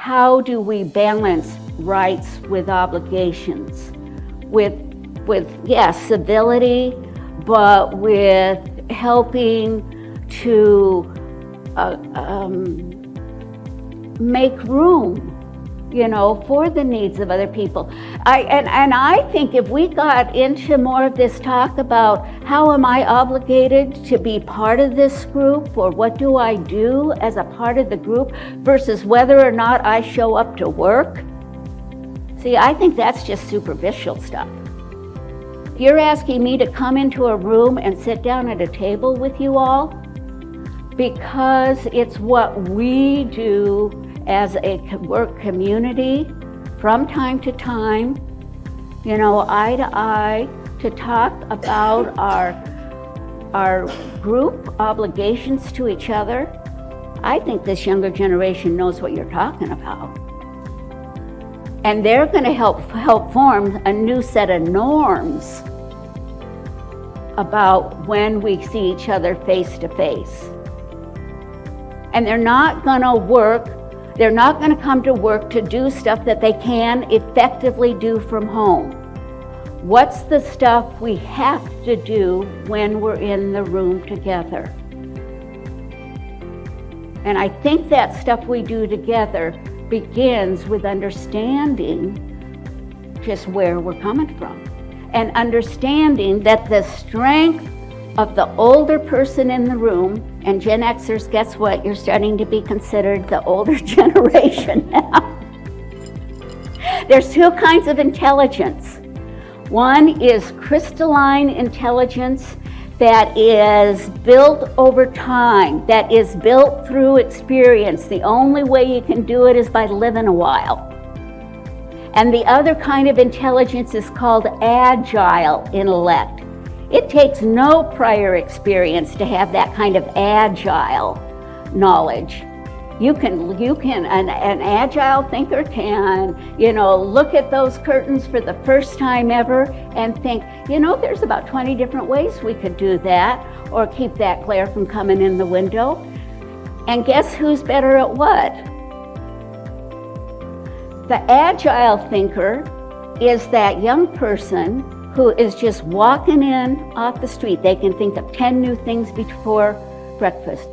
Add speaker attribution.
Speaker 1: how do we balance rights with obligations? With yes, civility, but with helping to make room, for the needs of other people. I think if we got into more of this talk about how am I obligated to be part of this group, or what do I do as a part of the group, versus whether or not I show up to work. See, I think that's just superficial stuff. If you're asking me to come into a room and sit down at a table with you all, because it's what we do as a work community from time to time, eye to eye, to talk about our group obligations to each other, I think this younger generation knows what you're talking about. And they're going to help form a new set of norms about when we see each other face to face. And they're not going to come to work to do stuff that they can effectively do from home. What's the stuff we have to do when we're in the room together? And I think that stuff we do together begins with understanding just where we're coming from, and understanding that the strength of the older person in the room, and Gen Xers, guess what? You're starting to be considered the older generation now. There's two kinds of intelligence. One is crystalline intelligence that is built over time, that is built through experience. The only way you can do it is by living a while. And the other kind of intelligence is called agile intellect. It takes no prior experience to have that kind of agile knowledge. An agile thinker can, look at those curtains for the first time ever and think, there's about 20 different ways we could do that, or keep that glare from coming in the window. And guess who's better at what? The agile thinker is that young person who is just walking in off the street. They can think of 10 new things before breakfast.